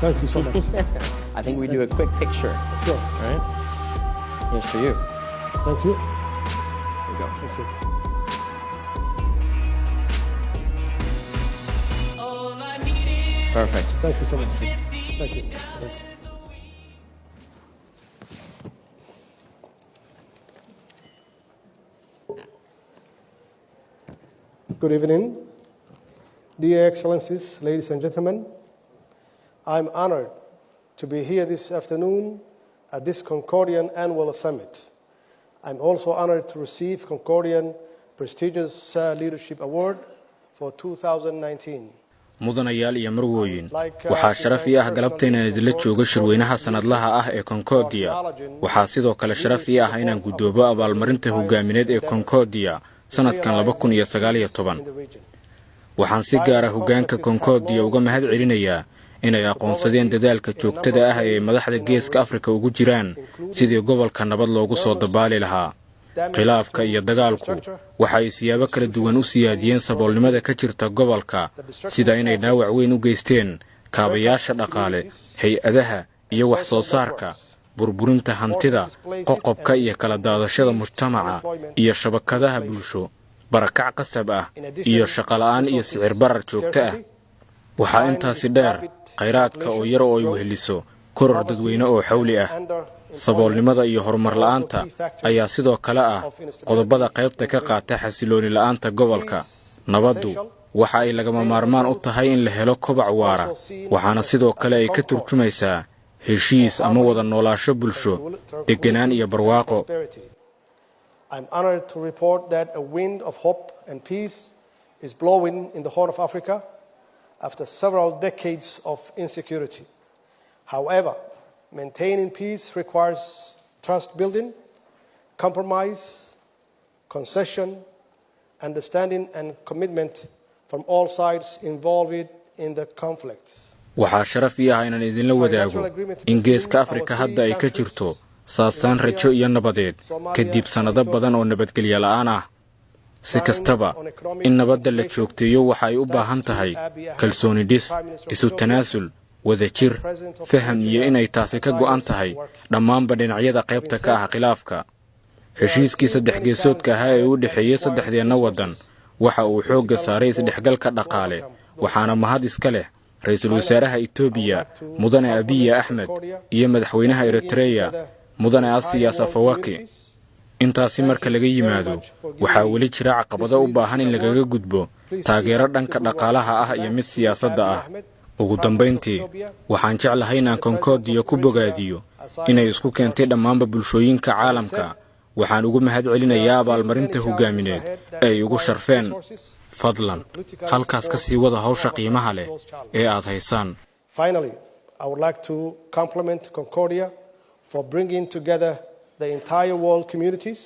Thank you so much. I think we do a quick picture. Sure. All right? Here's for you. Thank you. Here you go. Thank you. Perfect. Thank you so much. Thank you. Good evening, dear Excellencies, ladies and gentlemen. I'm honored to be here this afternoon at this Concordian Annual Summit. I'm also honored to receive Concordian prestigious Leadership Award for 2019. mudanayaal iyo marwooyin waxaa sharaf ii ah galabta inaan idinla joogo shirweynaha sanadlaha ah ee Concordia. waxaa sidoo kale sharaf ii ah inaan gudoobo abaalmarinta hogaamineed ee Concordia sanadkan 2019. waxaan si gaar ah hogaanka Concordia uga mahad celinayaa inay aqoonsadeen dadaalka joogtada ah ee madaxda Geeska Afrika ugu jiraan sidii gobolka nabad loogu soo dabaali lahaa. khilaafka iyo dagaalku waxay siyaabo kala duwan u siyaadiyeen saboolnimada ka jirta gobolka, sida inay dhaawac weyn u geysteen kaabayaasha dhaqaale, hay'adaha iyo wax soo saarka, burburinta hantida, qoqobka iyo kala daadashada mujtamaca iyo shabakadaha bulsho, barakac qasab ah iyo shaqo la'aan iyo sicir barar joogto ah. waxaa intaasi dheer khayraadka oo yar oo ay weheliso koror dadweyne oo xawli ah. saboolnimada iyo horumar la'aanta ayaa sidoo kale ah qodobada qaybta ka qaata xasilooni la'aanta gobolka. nabaddu waxa ay lagama maarmaan u tahay in la helo kobac waara, waxaana sidoo kale ay ka turjumaysaa heshiis ama wada noolaansho bulsho, deganaan iyo barwaaqo. I'm honored to report that a wind of hope and peace is blowing in the Horn of Africa after several decades of insecurity. However, maintaining peace requires trust building, compromise, concession, understanding and commitment from all sides involved in the conflicts. waxaa sharaf ii ah inaan idinla wadaago in Geeska Afrika hadda ay ka jirto saasaan rajo iyo nabadeed kadib sanado badan oo nabadgelyo la'aan ah. si kastaba, in nabadda la joogteeyo waxa ay u baahan tahay kalsooni dhis, isu tanaasul, wadajir, faham iyo inay taasi ka go'an tahay dhammaanba dhinacyada qaybta ka ah khilaafka. heshiiskii saddex geesoodka ahaa ee u dhexeeyay saddexdeenna waddan waxa uu xoogga saaray isdhexgalka dhaqaale, waxaana mahad iska leh ra'iisul wasaaraha Itoobiya mudane Abiy Ahmed iyo madaxweynaha Eritrea mudane Asiyaas Afwerki. intaasi marka laga yimaado, waxaa weli jira caqabado u baahan in lagaga gudbo taageero dhanka dhaqaalaha ah iyo mid siyaasadda ah. ugu dambayntii, waxaan jeclahay inaan Concordia ku bogaadiyo inay isku keentay dhammaanba bulshooyinka caalamka. waxaan ugu mahad celinayaa abaalmarinta hogaamineed ay ugu sharfeen. fadlan halkaas ka sii wada hawsha qiimaha leh ee aad haysaan. Finally, I would like to compliment Concordia for bringing together the entire world communities